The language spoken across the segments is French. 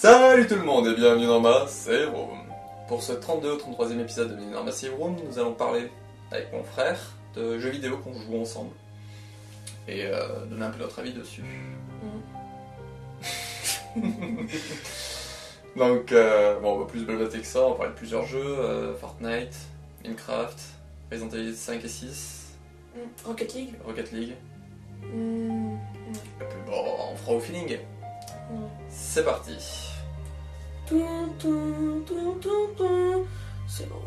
Salut tout le monde et bienvenue dans ma Save Room. Pour ce 32 ou 33e épisode de Bienvenue dans ma Save Room, nous allons parler avec mon frère de jeux vidéo qu'on joue ensemble et donner un peu notre avis dessus. Donc, bon, on va plus blablater que ça, on va parler de plusieurs jeux, Fortnite, Minecraft, Resident Evil 5 et 6, Rocket League. Bon, on fera au feeling. C'est parti. C'est bon.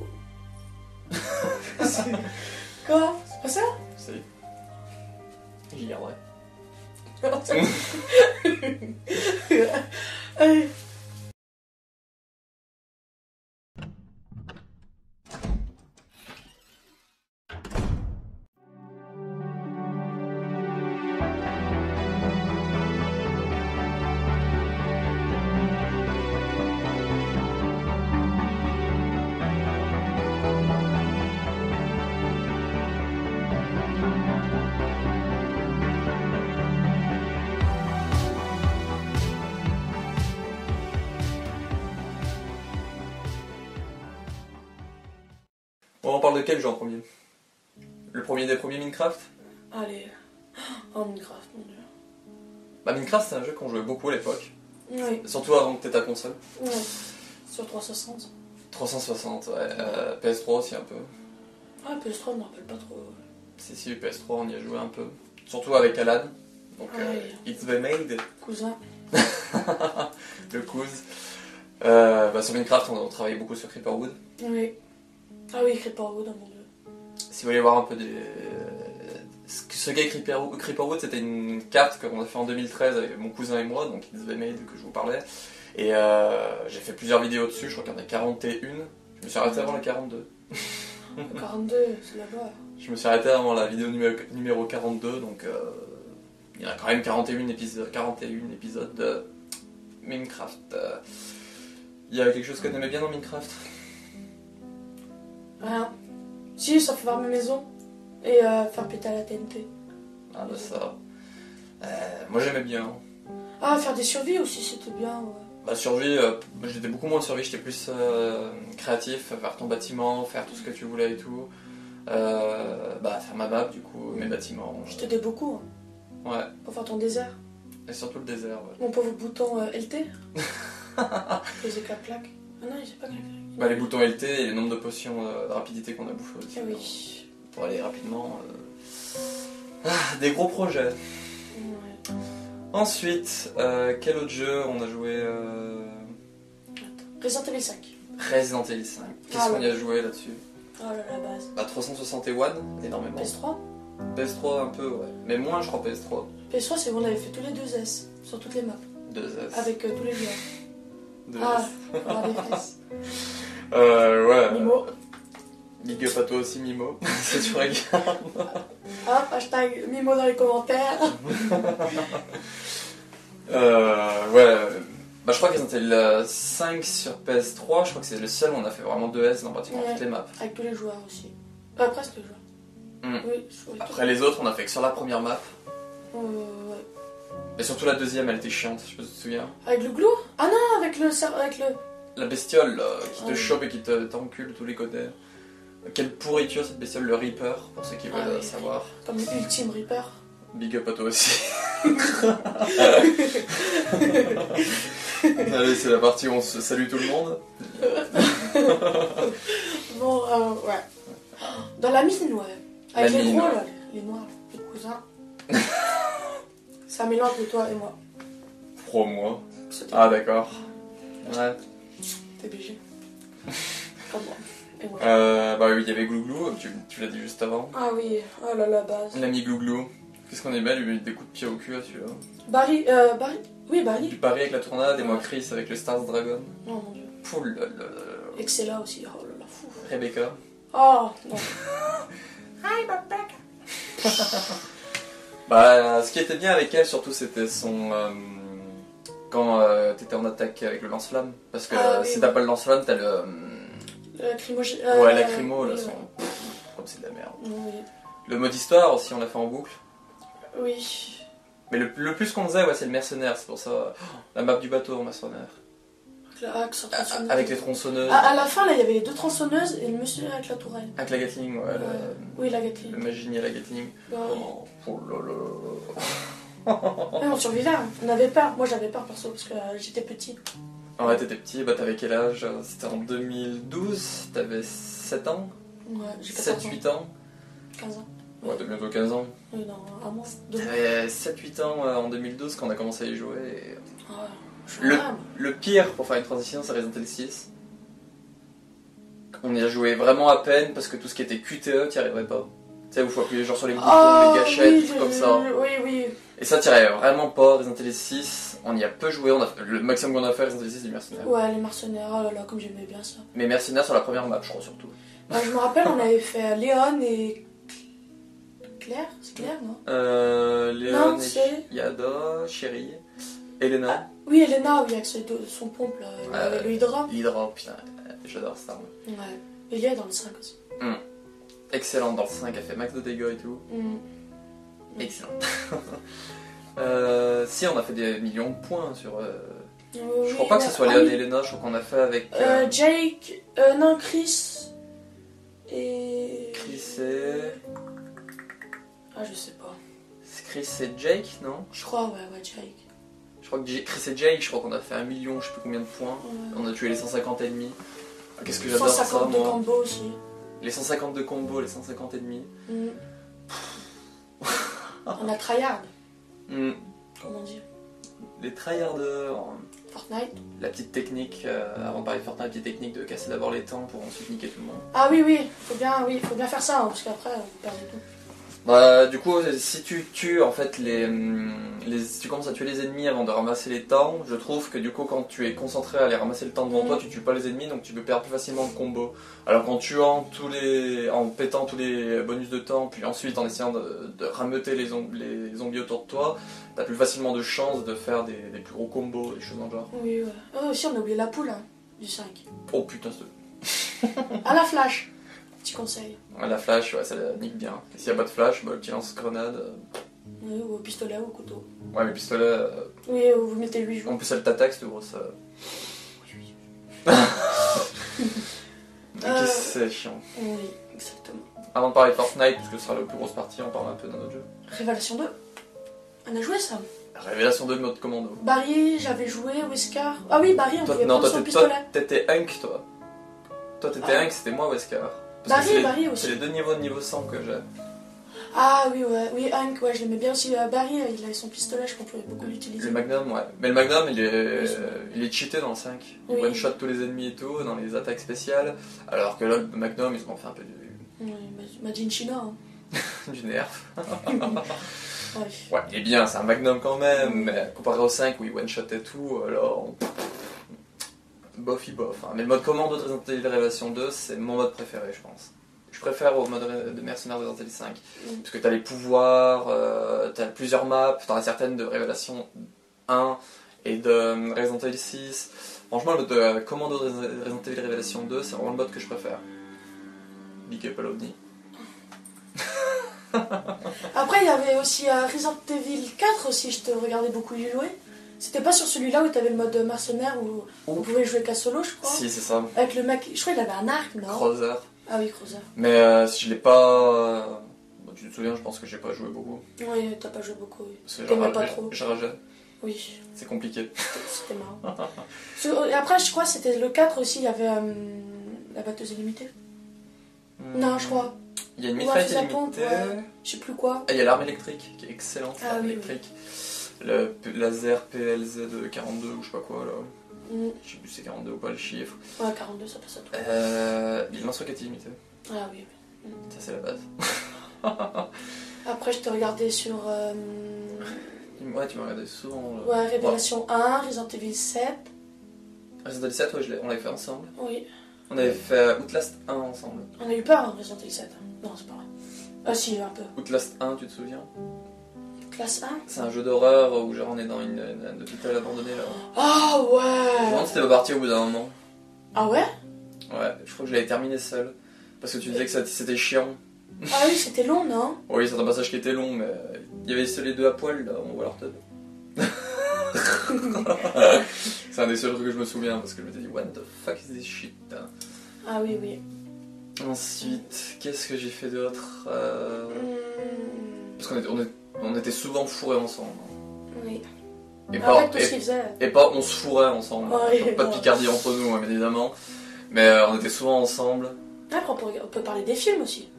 Quoi? C'est pas ça? Si. J'y garderai. Allez. Bon, on parle de quel jeu en premier? Le premier des premiers Minecraft? Allez. Oh, Minecraft, mon dieu. Bah, Minecraft, c'est un jeu qu'on jouait beaucoup à l'époque. Oui. Surtout avant que t'aies ta console. Ouais. Sur 360. 360, ouais. PS3 aussi un peu. Ah, PS3, je me rappelle pas trop. Si, PS3, on y a joué un peu. Surtout avec Alan. Donc, It's the Maid. Cousin. Le cousin. Bah, sur Minecraft, on travaillait beaucoup sur Creeperwood. Oui. Ah oui, Creeperwood, oh mon dieu. Si vous voulez voir un peu des... Ce qu'est Creeperwood, c'était une carte qu'on a fait en 2013 avec mon cousin et moi, donc It's the Maid que je vous parlais. Et j'ai fait plusieurs vidéos dessus, je crois qu'il y en a 41. Je me suis arrêté avant la 42. 42, c'est là-bas. Je me suis arrêté avant la vidéo numéro 42, donc il y en a quand même 41 épisodes de Minecraft. Il y avait quelque chose que t'aimais bien dans Minecraft? Rien. Si, ça fait voir ma maison et faire péter à la TNT. Ah bah ça... moi j'aimais bien. Ah, faire des survies aussi, c'était bien, ouais. Bah survie, j'étais beaucoup moins survie, j'étais plus créatif, faire ton bâtiment, faire tout ce que tu voulais et tout. Bah faire ma map du coup, mes bâtiments. Je t'aidais beaucoup, hein, Ouais, pour faire ton désert. et surtout le désert, ouais. Mon pauvre bouton LT. Faisait clac-clac. Ah non, il sait pas clac-clac. Bah les boutons LT et le nombre de potions de rapidité qu'on a bouffé aussi. Ah oui. Pour aller rapidement. Des gros projets. Ouais. Ensuite, quel autre jeu on a joué Attends. Resident Evil 5. Resident Evil 5. Qu'est-ce qu'on y a joué là-dessus? Oh là la base. Bah 361, énormément. PS3. PS3 un peu, ouais. Mais moins je crois PS3. PS3, c'est où on avait fait tous les 2S sur toutes les maps. 2S. Avec tous les joueurs. 2S. Ah, faut avoir des fesses. Ouais. Mimo. Big up à toi aussi, Mimo, si tu regardes. Hop, hashtag Mimo dans les commentaires. Ouais. Bah je crois qu'ils ont été le 5 sur PS3, je crois que c'est le seul où on a fait vraiment 2S dans pratiquement Ouais. toutes les maps. Avec tous les joueurs aussi. Presque les joueurs. Oui, je Après les autres, on a fait que sur la première map. ouais. Et surtout la deuxième, elle était chiante, je sais pas si tu te souviens. Avec le glou? Ah non, avec le... La bestiole qui te Oui. chope et qui t'encule de tous les côtés. Quelle pourriture cette bestiole, le Reaper, pour ceux qui veulent oui, savoir. Comme l'Ultime Reaper. Big up à toi aussi. Allez, c'est la partie où on se salue tout le monde. Bon, ouais. Dans la mine, ouais. Avec La les mine, gros, ouais. là, les noirs, les cousins. C'est un mélange de toi et moi. Crois-moi. C'était Ah d'accord. Ouais. BG. Comme moi. Et moi. Bah oui, il y avait Glouglou, tu l'as dit juste avant. Ah oui, oh là la base. L'ami Glouglou. Qu'est-ce qu'on aimait, lui mettre des coups de pied au cul à celui-là. Barry, oui, Barry. Du Paris avec la tornade et moi Chris avec le Stars Dragon. Oh mon dieu. Poul, Excella aussi, oh là là, fou. Rebecca. Oh, non. Hi, Rebecca. Bah, ce qui était bien avec elle, surtout, c'était son... quand t'étais en attaque avec le lance-flamme. Parce que si t'as pas le lance-flamme, t'as le... Lacrymogène. Ouais, lacrymo, là, oui, son... ouais. Comme c'est de la merde. Oui. Le mode histoire aussi, on l'a fait en boucle. Oui. Mais le plus qu'on faisait, ouais, c'est le mercenaire, c'est pour ça. Oh, la map du bateau en mercenaire. Avec les tronçonneuses. À la fin, là, il y avait les 2 tronçonneuses et le monsieur avec la tourelle. Avec la Gatling, ouais. Oui, la Gatling. Le Magini à la Gatling. Ouais. Oh là là. Ouais, on survivait, hein. On avait peur. Moi, j'avais peur perso parce que j'étais petite. Ouais, t'étais petit, bah t'avais quel âge? C'était en 2012, t'avais 7 ans? Ouais, j'ai 14 ans. 7-8 ans? 15 ans. Ouais, t'as bientôt 15 ans. Oui, non, à moi. 2 mois. T'avais 7-8 ans en 2012 quand on a commencé à y jouer. Et... Ouais, je suis malade. Le pire pour faire une transition, c'est Resident Evil 6. On y a joué vraiment à peine parce que tout ce qui était QTE, t'y arriverais pas. Tu sais, où il faut appuyer genre sur les boutons, les gâchettes, oui, tout comme ça. Oui. Et ça, t'y arrivais vraiment pas. Resident Evil 6, on y a peu joué. Le maximum qu'on a fait, Resident Evil 6, c'est du mercenaire. Ouais, les mercenaires, oh là là, comme j'aimais bien ça. Mais mercenaire sur la première map, je crois, surtout. Bah, je me rappelle, on avait fait Léon et. Claire? C'est Claire, non? Léon Non, et c'est- Yada, Chérie, Elena. Oui, Elena, oui, avec son pompe, là, le Hydra. Hydra, putain, j'adore cette arme. Ouais. Et il est dans le 5 aussi. Excellente dans le 5, elle fait max de dégâts et tout. Excellent. Si, on a fait des millions de points sur. Je crois pas que ce soit Léon et Elena, je crois qu'on a fait avec. Jake, non, Chris. Et. Chris et. Ah, je sais pas. Chris et Jake, non? Je crois, ouais, Jake. Je crois que Chris et Jake, je crois qu'on a fait 1 million, je sais plus combien de points. Ouais. On a tué les 150 ennemis. Ah, qu'est-ce que j'adore ça, 152 moi. combos aussi. Les 152 combos, les 150 ennemis. On a tryhard, Mm. comment dire. Les tryharders. Fortnite. La petite technique, avant de parler de Fortnite, la petite technique de casser d'abord les temps pour ensuite niquer tout le monde. Ah oui, faut bien faire ça, hein, parce qu'après, on perd tout. Bah, du coup, si tu tues en fait si tu commences à tuer les ennemis avant de ramasser les temps, je trouve que du coup, quand tu es concentré à aller ramasser le temps devant toi, tu tues pas les ennemis, donc tu peux perdre plus facilement le combo. Alors qu'en tuant en pétant tous les bonus de temps, puis ensuite en essayant de rameuter les zombies autour de toi, t'as plus facilement de chances de faire des plus gros combos, des choses dans le genre. Oui, ouais. Oh, aussi, on a oublié la poule, hein, du 5. Oh putain, À la flash, petit conseil. la flash, ouais, ça la nique bien. Et s'il y a pas de flash, bah, le petit lance-grenade. Oui, ou au pistolet ou au couteau. Ouais, mais le pistolet. Oui, vous mettez 8 jours. En plus, elle t'attaque, cette grosse. Oui. Qu'est-ce que c'est chiant. Oui, exactement. Avant de parler de Fortnite, puisque ce sera la plus grosse partie, on parle un peu d'un autre jeu. Révélation 2. On a joué ça. Révélation 2 de mode commando. Barry, j'avais joué, Wesker. Ah oui, Barry, on Toi, pouvait non, prendre toi, son pistolet. t'étais Hunk, toi. Toi, t'étais Hunk, c'était moi, Wesker. Parce que Barry c'est aussi. les deux niveaux de niveau 100 que j'ai. Ah oui, ouais, oui, Hank, ouais, je l'aimais bien aussi. Barry, il avait son pistolet, je crois qu'on pouvait beaucoup l'utiliser. Le Magnum, ouais. Mais le Magnum, il est cheaté dans le 5. Il Oui. one-shot tous les ennemis et tout, dans les attaques spéciales. Alors que là, le Magnum, ils ont fait un peu Oui, Majin China, hein. du nerf. Ouais. Ouais, il est bien, c'est un Magnum quand même, mais comparé au 5 où il one-shot et tout, alors. Bof, hein. Mais le mode commando de Resident Evil Révélation 2, c'est mon mode préféré, je pense. Je préfère au mode de mercenaire de Resident Evil 5. Parce que t'as les pouvoirs, t'as plusieurs maps, t'en as certaines de Révélation 1 et de Resident Evil 6. Franchement, le mode de commando de Resident Evil Révélation 2, c'est vraiment le mode que je préfère. Big up à l'OVNI. Après, il y avait aussi Resident Evil 4 aussi, je te regardais beaucoup y jouer. C'était pas sur celui-là où t'avais le mode mercenaire où on pouvait jouer qu'à solo, je crois. Si, c'est ça. Avec le mec, je crois qu'il avait un arc, non? Creuser. Ah oui, Creuser. Mais si je l'ai pas. Tu te souviens, je pense que j'ai pas joué beaucoup. Oui, t'as pas joué beaucoup, oui. Parce que T'aimais pas trop. j'ai ragé. Oui, C'est compliqué. c'était marrant. Et après, je crois que c'était le 4 aussi, il y avait la batteuse illimitée. Non, je crois. Il y a une Ouais, mitraillette fusil à pompe, illimitée. ouais. Je sais plus quoi. Ah, il y a l'arme électrique qui est excellente. Ah, l'arme oui, électrique. Le laser PLZ 42 ou je sais pas quoi là. Je sais plus si c'est 42 ou pas le chiffre. Ouais, 42, ça passe à tout. Il y a le lance-roquette illimité. Ah oui, oui. Ça, c'est la base. Après, je te regardais sur Ouais, tu m'as regardé souvent. ouais, Révélation 1, Resident Evil 7. Resident Evil 7, ouais, on l'avait fait ensemble. Oui. On avait fait Outlast 1 ensemble. On a eu peur, hein, Resident Evil 7. Non, c'est pas vrai. Ah si, un peu. Outlast 1, tu te souviens? Classe 1. C'est un jeu d'horreur où genre on est dans une hôpital abandonné là. Ah Je me ouais. demande si t'es pas parti au bout d'un moment. Ah ouais. Ouais, je crois que je l'avais terminé seul. Parce que tu disais que c'était chiant. Ah oui, c'était long, non? Oui, c'est un passage qui était long, mais il y avait les deux à poil là, on voit leur tête. C'est un des seuls trucs que je me souviens parce que je m'étais dit, what the fuck is this shit? Ah oui, oui. Ensuite, qu'est-ce que j'ai fait d'autre? Parce on était souvent fourrés ensemble. Oui. Et Avec tout ce qu'ils faisaient. Et pas on se fourrait ensemble. Ouais, Pas de picardie entre nous, bien évidemment. Mais on était souvent ensemble. Après, on peut parler des films aussi.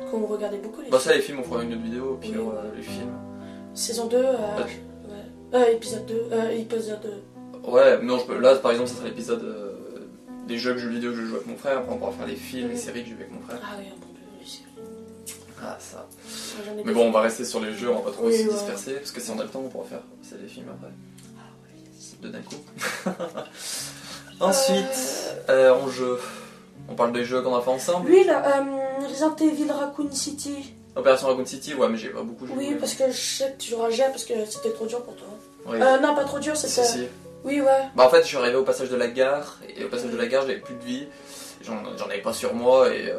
Qu'on regardait beaucoup les Bah, films. ça, les films, on fera une autre vidéo. Puis Oui. les films. Saison 2, épisode 2. Épisode 2. Ouais, non, là, par exemple, ça sera l'épisode des jeux vidéo que je joue avec mon frère. Après, on pourra faire les films, les séries que je joue avec mon frère. Ah oui, on peut les séries. Ah, ça. J'en ai Mais bon, on va rester sur les jeux, on va pas trop Oui, se ouais. disperser. Parce que si on a le temps, on pourra faire les films après. Ah oui. De d'un coup. Ensuite, en jeu. On parle des jeux qu'on a fait ensemble. Lui, là, Resident Evil Raccoon City. Opération Raccoon City, ouais, mais j'ai pas beaucoup joué. Oui, parce que je sais que tu rageais parce que c'était trop dur pour toi. Oui. Non, pas trop dur, c'était. Si. Oui, ouais. Bah, en fait, je suis arrivé au passage de la gare, et au passage de la gare, j'avais plus de vie. J'en avais pas sur moi, et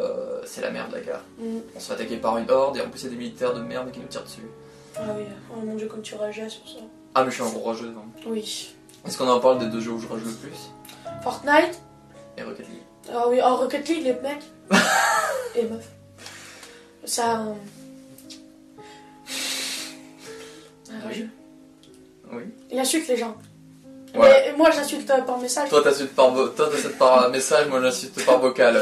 c'est la merde, la gare. On se fait attaquer par une horde, et en plus, il y a des militaires de merde qui nous tirent dessus. Ah oui, oh mon dieu, comme tu rageais sur ça. Ah, mais je suis un gros rageux, non. Oui. Est-ce qu'on en parle des deux jeux où je rage le plus? Fortnite. Et Rocket League. Ah oui, Rocket League, les mecs. Et meufs. Ça. Oui. Oui. Il insulte les gens. Ouais. Mais moi, j'insulte par message. Toi, t'insultes par message, moi, j'insulte par vocal.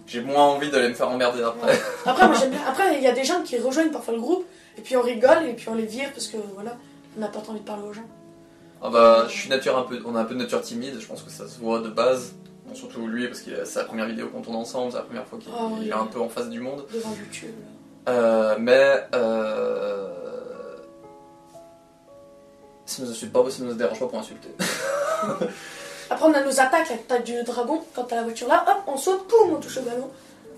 J'ai moins envie d'aller me faire emmerder après. Ouais. Après, moi, j'aime bien. Après, il y a des gens qui rejoignent parfois le groupe, et puis on rigole, et puis on les vire parce que voilà, on n'a pas envie de parler aux gens. Ah bah, on a un peu de nature timide, je pense que ça se voit de base. Bon, surtout lui, parce que c'est la première vidéo qu'on tourne ensemble, c'est la première fois qu'il est un peu en face du monde. Devant YouTube. Ça ne nous dérange pas pour insulter. Après, on a nos attaques, l'attaque du dragon. Quand t'as la voiture là, hop, on saute, poum, on touche le ballon.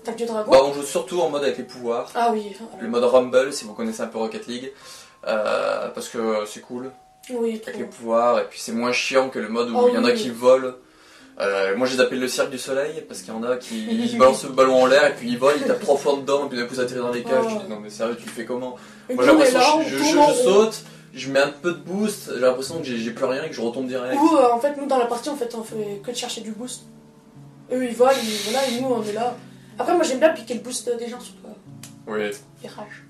Attaque du dragon. Bah, on joue surtout en mode avec les pouvoirs. Ah oui. Le mode Rumble, si vous connaissez un peu Rocket League. Parce que c'est cool. Oui, Avec les pouvoirs, et puis c'est moins chiant que le mode où Oh, il y en a oui. qui volent. Moi je les appelle le cirque du soleil parce qu'il y en a qui balancent le ballon en l'air et puis ils volent, ils tapent 3 fois dedans et puis d'un coup ça atterrit dans les cages. Oh. Je dis non mais sérieux, tu le fais comment? Et Moi j'ai nous, on est l'impression là, que on je tourne en rond. saute, je mets un peu de boost, j'ai l'impression que j'ai plus rien et que je retombe direct. Ou en fait, nous dans la partie, on fait que de chercher du boost. Eux ils volent, voilà, et nous on est là. Après, moi j'aime bien piquer le boost des gens, surtout. Oui, Ils ragent.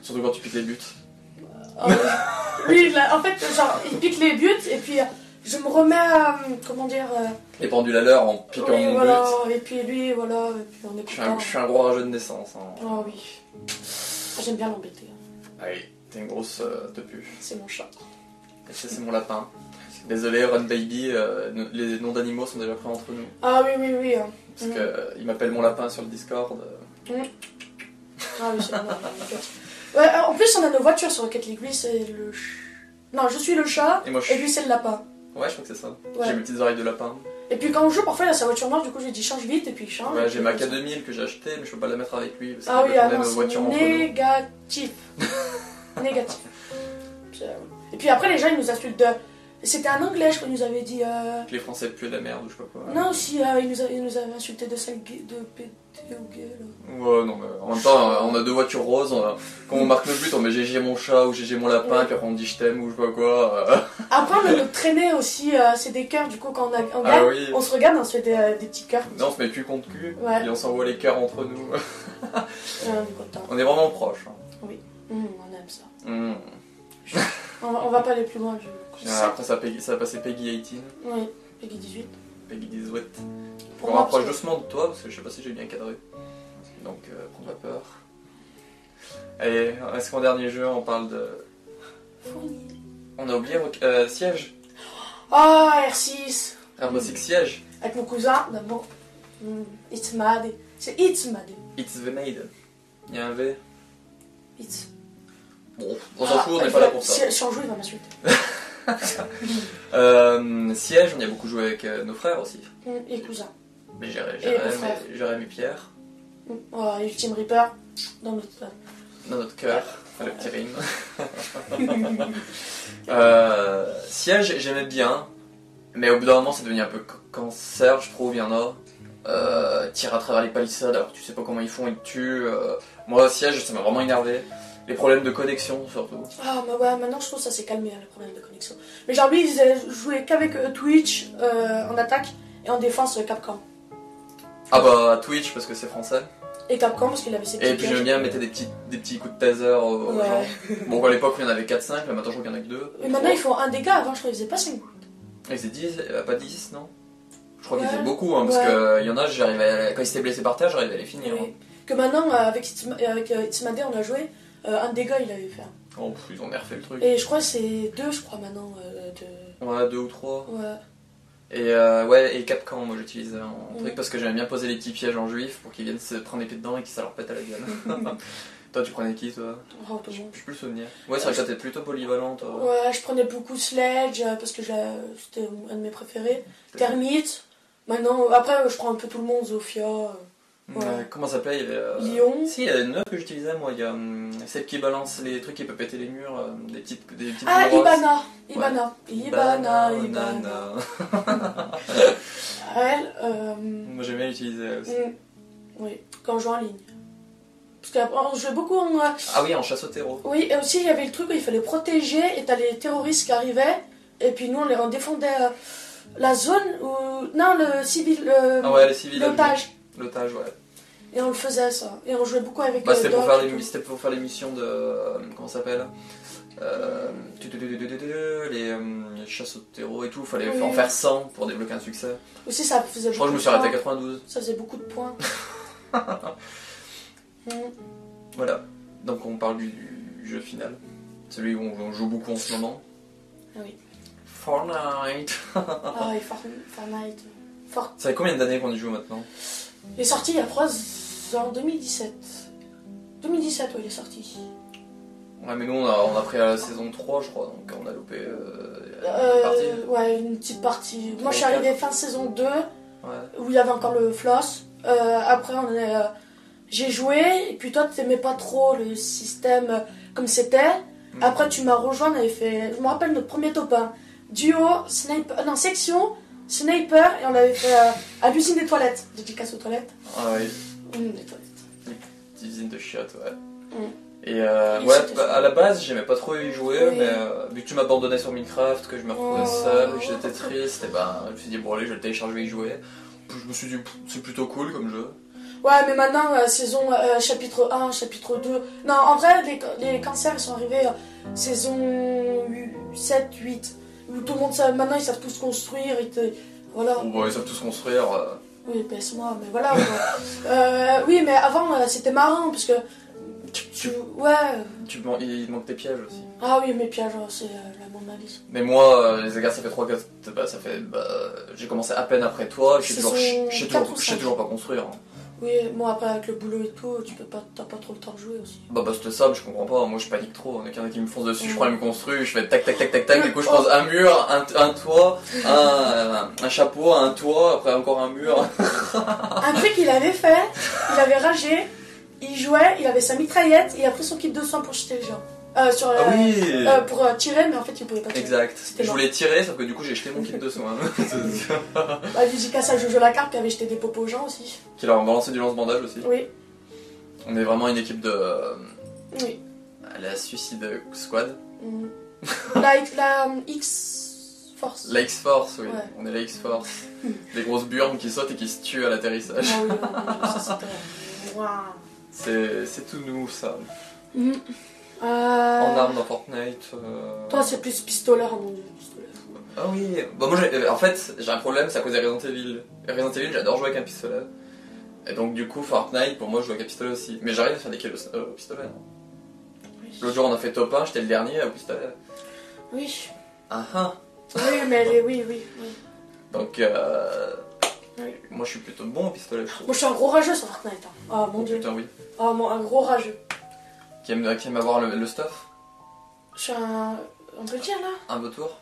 surtout quand tu piques les buts. Ah oui. Oui, là, en fait, genre, ils piquent les buts et puis je me remets à. Comment dire Les pendules à l'heure en piquant oui, mon voilà, but. et puis lui, voilà, et puis on est content. Je suis un gros rageux de naissance. Hein. Ah oui. Ah, j'aime bien l'embêter. Allez, t'es une grosse tepu. C'est mon chat. Et ça c'est mon lapin. Désolé, Run Baby, les noms d'animaux sont déjà pris entre nous. Ah oui, oui, oui. Parce qu'il m'appelle mon lapin sur le Discord. Ah oui, c'est bon. Ouais, en plus, on a nos voitures sur Rocket League. Lui, c'est le non, je suis le chat Et moi, et lui, c'est le lapin. Ouais, je crois que c'est ça. Ouais. J'ai mes petites oreilles de lapin. Et puis quand on joue, parfois, il a sa voiture noire, du coup, j'ai dit change vite et puis il change. Ouais, j'ai et ma puis K2000 que j'ai acheté, mais je peux pas la mettre avec lui. Parce Ah qu'il oui, veut qu'on ah ait non, nos voitures c'est entre nous. négatif. Négatif. Et puis après, les gens, ils nous insultent de. C'était un anglais, je crois, il nous avait dit. Que les Français puent de la merde ou je sais pas quoi. Non, aussi, il nous avait insulté de sale gay, de pété ou gay, là. Ouais, non, mais en même temps, on a deux voitures roses. Quand on marque le but, on met GG mon chat ou GG mon lapin, Ouais. puis après on dit je t'aime ou je sais pas quoi. Après, on a notre traînée aussi, c'est des cœurs, du coup, quand on gagne, Ah oui. on se regarde, on se fait des petits cœurs. Non, on se met cul contre cul, Ouais. et on s'envoie les cœurs entre nous. On est content. On est vraiment proches. Hein. On aime ça. Mmh. On va pas aller plus loin, Après, ça va passer Peggy 18, Oui, Peggy 18. Peggy 18. Pour On moi, rapproche parce que- doucement de toi, parce que je sais pas si j'ai bien cadré. Donc, prends pas peur. Allez, est-ce qu'en dernier jeu, on parle de... Fourni. On a oublié Siège. Ah, R6. Rainbow Six Siège. Avec mon cousin, d'abord. It's mad. C'est It's mad. It's the Made. Il y a un V. It's. Bon, on s'en fout, on n'est pas là pour ça. Si on joue, il va m'insulter. Siège, on y a beaucoup joué avec nos frères aussi. Et cousin. Mais Et beau-frère. Jérémy et Pierre. Oh, Ultime Reaper. Dans notre. Dans notre cœur. Le petit rime. Siège, j'aimais bien. Mais au bout d'un moment, c'est devenu un peu cancer, je trouve. Il y en a. Tire à travers les palissades alors que tu sais pas comment ils font, ils te tuent. Moi, Siège, ça m'a vraiment énervé. Les problèmes de connexion surtout. Ah, mais ouais, maintenant je trouve que ça s'est calmé, hein, les problèmes de connexion. Mais genre, lui, ils jouaient qu'avec Twitch en attaque et en défense Capcom. Ah bah Twitch parce que c'est français. Et Capcom parce qu'il avait ses petits Et puis j'aime bien mettre des petits coups de taser aux Ouais. gens. Bon, à l'époque, il y en avait 4-5, là maintenant je crois qu'il y en a que 2. Et maintenant ils font un dégât, avant je crois qu'ils faisaient pas 5. Ils faisaient 10, pas 10, non? Je crois qu'ils Ouais. faisaent beaucoup, hein, parce Ouais. qu'il y en a, quand ils s'étaient blessés par terre, j'arrivais à les finir. Oui. Hein. Que maintenant, avec Itzmade, on a joué, un dégât il avait fait. Oh, ils ont nerfé le truc. Et je crois que c'est 2, je crois maintenant. Ouais, 2 ou 3. Ouais. Et Capcom, moi j'utilisais en Mm. truc parce que j'aimais bien poser les petits pièges en juif pour qu'ils viennent se prendre les pieds dedans et que ça leur pète à la gueule. Toi, tu prenais qui toi? Oh, tout le monde. Je peux le souvenir. Ouais, c'est vrai que toi t'es plutôt polyvalente. Ouais, je prenais beaucoup Sledge parce que c'était un de mes préférés. Termite. Maintenant, après, je prends un peu tout le monde, Zofia. Ouais. Comment ça s'appelait? Il y avait, Lyon. Si, il y a une autre que j'utilisais moi. Il y a celle qui balance les trucs qui peut péter les murs, des petites Ah, grosses. Ibana. Ouais. Ibana. Elle, Moi j'aime bien l'utiliser aussi. oui, quand on joue en ligne. Parce qu'après, on jouait beaucoup en. Ah oui, en chasse au terreau. Oui, et aussi il y avait le truc où il fallait protéger et t'as les terroristes qui arrivaient. Et puis nous, on défendait la zone où. Non, le civil. Ah ouais, les civils. L'otage. L'otage, ouais. Et on le faisait ça. Et on jouait beaucoup avec C'était Doc et tout. c'était pour faire les missions de. Comment ça s'appelle les chasses au terreau et tout. Fallait Oui. en faire 100 pour débloquer un succès. Aussi, ça faisait Je crois que je me suis arrêté à 92. Ça faisait beaucoup de points. Voilà. Donc on parle du jeu final. Celui où on joue beaucoup en ce moment. Ah oui. Fortnite. Ah, et Fortnite. Ça fait combien d'années qu'on y joue maintenant? Il est sorti il y a 3 ans, 2017. 2017, oui, il est sorti. Ouais, mais nous on a pris à la saison 3, je crois, donc on a loupé une partie. Ouais, une petite partie. Moi, je suis 3 ou arrivée fin saison 2, Ouais. où il y avait encore le floss. Après, j'ai joué, et puis toi, t'aimais pas trop le système comme c'était. Après, tu m'as rejoint, on avait fait. Je me rappelle notre premier top 1. Duo, sniper. Non, section, sniper, et on l'avait fait à l'usine des toilettes. Dédicace aux toilettes. Ah oui, Des toilettes. petite usine de chiottes, ouais. Mm. Et Et ouais, c'était à la base, j'aimais pas trop y jouer, Oui. mais vu que tu m'abandonnais sur Minecraft, que je me retrouvais Oh. seul, que j'étais triste, et ben je me suis dit, bon, allez, je vais le télécharger et y jouer. Puis je me suis dit, c'est plutôt cool comme jeu. Ouais, mais maintenant, saison chapitre 1, chapitre 2. Non, en vrai, les cancers ils sont arrivés saison 7, 8. Où tout le monde sait, maintenant ils savent tous construire. Voilà. Bon, ils savent tous construire. Oui, baisse-moi, mais voilà. Oui, mais avant, c'était marrant, parce que. Ouais. Il manque des pièges aussi. Ah oui, mes pièges, c'est la mon analyse. Mais moi, les égards, ça fait 3-4. J'ai commencé à peine après toi, je sais toujours pas construire. Hein. Oui, moi après avec le boulot et tout, t'as pas trop le temps de jouer aussi. Bah c'était ça, mais je comprends pas, moi je panique trop, il y en a qui me foncent dessus, je prends, ils me construisent, je fais tac tac tac tac tac, du coup je pose un mur, un toit, un chapeau, un toit, après encore un mur. Un truc qu'il avait fait, il avait ragé, il jouait, il avait sa mitraillette, il a pris son kit de soin pour jeter les gens. Oui Pour tirer, mais en fait il pouvait pas tirer. Exact, C'était je mort. voulais tirer, sauf que du coup j'ai jeté mon kit de soin. Bah, dédicace à Jojo Lacarpe qui avait jeté des popos aux gens aussi. Qui leur a balancé du lance-bandage aussi. Oui, On est vraiment une équipe de... oui. la Suicide Squad. Mm. La X-Force. La X-Force, oui, Ouais. on est la X-Force. Des grosses burnes qui sautent et qui se tuent à l'atterrissage. Ah oui, ça c'était. Waouh. C'est tout nous ça. Mm. En armes dans Fortnite. Toi c'est plus pistolet, oh mon dieu, pistolet. Ah oui, bah moi en fait j'ai un problème, c'est à cause des Resident Evil. Resident Evil, j'adore jouer avec un pistolet. Et donc du coup Fortnite pour moi je joue avec un pistolet aussi. Mais j'arrive à faire des kills au pistolet. Oui. L'autre jour on a fait top 1, j'étais le dernier au pistolet. Oui. Ah ah. Oui, mais oui. Donc Oui. moi je suis plutôt bon au pistolet je trouve. Moi je suis un gros rageux sur Fortnite. Hein. Oh mon Oh, dieu. putain oui. Oh un gros rageux. Qui aime avoir le stuff. Je suis un. On peut le dire là? Un vautour.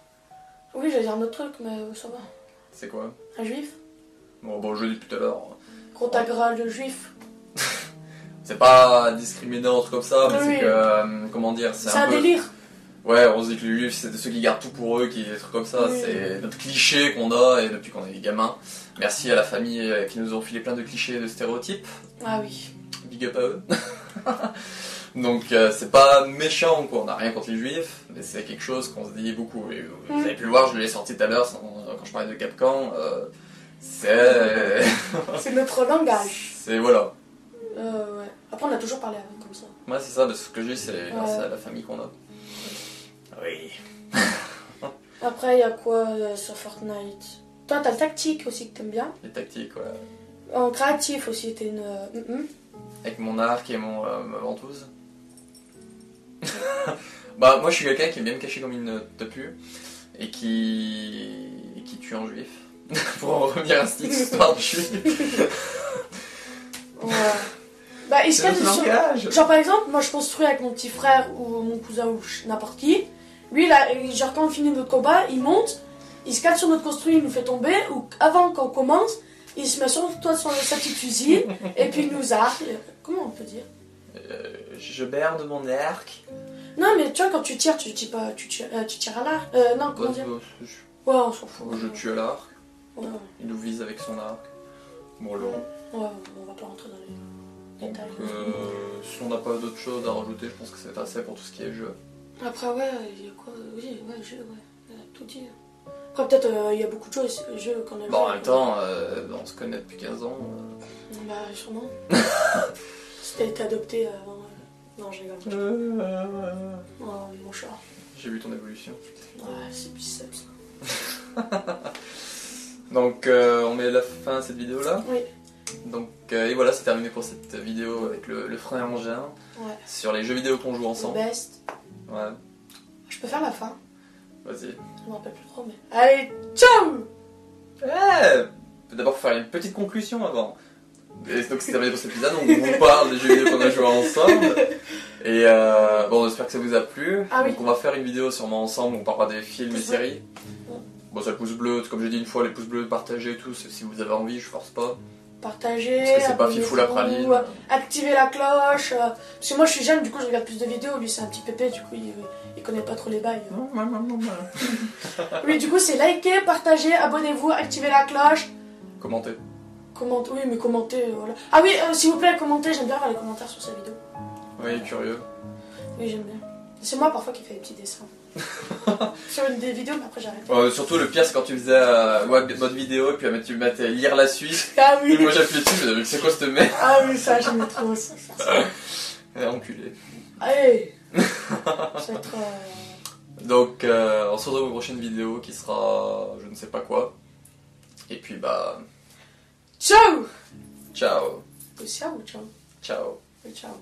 Oui, j'allais dire un autre truc, mais ça va. C'est quoi? Un juif? Bon je l'ai dit tout à l'heure. Gros tagral de juif. C'est pas discriminant, un truc comme ça, mais Oui. c'est que, comment dire, C'est un délire. Ouais, on se dit que les juifs, c'est ceux qui gardent tout pour eux, des trucs comme ça, Oui. c'est notre cliché qu'on a, et depuis qu'on est gamins. Merci à la famille qui nous ont filé plein de clichés et de stéréotypes. Ah oui. Big up à eux. Donc c'est pas méchant quoi, on n'a rien contre les juifs, mais c'est quelque chose qu'on se dit beaucoup. Et vous avez pu le voir, je l'ai sorti tout à l'heure quand je parlais de Capcan. C'est. C'est notre langage. C'est voilà. Ouais. Après, on a toujours parlé avec comme ça. Ouais, c'est ça, de ce que je dis, c'est grâce à la famille qu'on a. Oui. Après, il y a quoi sur Fortnite? Toi, t'as le tactique aussi que t'aimes bien. Les tactiques, ouais. En créatif aussi, t'es une. Avec mon arc et ma ventouse. Bah, moi je suis quelqu'un qui aime bien me cacher comme une topue et qui tue un juif. Pour en revenir à cette histoire de juif. Ouais. Bah, il se cache langage. Genre, par exemple, moi je construis avec mon petit frère ou mon cousin ou n'importe qui. Lui, là, genre, quand on finit notre combat, il monte, il se cache sur notre construit, il nous fait tomber, ou avant qu'on commence, il se met sur toi sur sa petite fusil, et puis il nous arque. Comment on peut dire? Je berne mon arc. Non, mais tu vois, quand tu tires, tu tires à l'arc. Non, comment dire? Ouais, on s'en fout. Je tue à l'arc. Ouais. Il nous vise avec son arc. Bon, alors. Ouais, on va pas rentrer dans les détails. Si on n'a pas d'autres choses à rajouter, je pense que c'est assez pour tout ce qui est jeu. Après, ouais, il y a quoi? Oui, ouais, jeu, ouais. On a tout dit. Après, peut-être, il y a beaucoup de jeux qu'on a Bon, en même temps, on se connaît depuis 15 ans. Bah, sûrement. Si t'as été adopté avant. Non, je rigole. Oh, mon chat. J'ai vu ton évolution. Ouais, c'est biceps. Donc, on met la fin à cette vidéo-là. Oui. Donc, et voilà, c'est terminé pour cette vidéo avec le frère Engin. Ouais. Sur les jeux vidéo qu'on joue ensemble. Le best. Ouais. Je peux faire la fin. Vas-y. Je me rappelle plus trop, mais. Allez, ciao! Ouais. D'abord, faire une petite conclusion avant. Et donc, c'est terminé pour cet épisode. On vous parle des jeux vidéo qu'on a joué ensemble. Et bon, j'espère que ça vous a plu. Ah, oui. Donc, on va faire une vidéo sûrement ensemble où on parlera des films et séries. Bon, ça le pouce bleu, comme j'ai dit une fois, les pouces bleus, partagez et tout. Si vous avez envie, je force pas. Partagez. Parce que c'est pas fifou la praline. Activez la cloche. Parce que moi, je suis jeune, du coup, je regarde plus de vidéos. Lui, c'est un petit pépé, du coup, il connaît pas trop les bails. Oui, du coup, c'est liker, partager, abonnez-vous, activez la cloche. Commentez. Oui, mais commentez, voilà. Ah oui, s'il vous plaît, commentez, j'aime bien faire les commentaires sur sa vidéo. Oui, curieux. Oui, j'aime bien. C'est moi parfois qui fais des petits dessins. Sur des vidéos, mais après j'arrête. Surtout le pire, c'est quand tu faisais votre vidéo et puis tu mettais lire la suite. Ah oui. Et moi j'appuyais dessus, je me disais, c'est quoi cette merde? Ah oui, ça, j'aime trop ça. Enculé. Allez. Ça va être. Donc, on se retrouve aux prochaines vidéos qui sera je ne sais pas quoi. Et puis bah. Ciao. Ciao. Ciao ou ciao? Ciao. Ciao.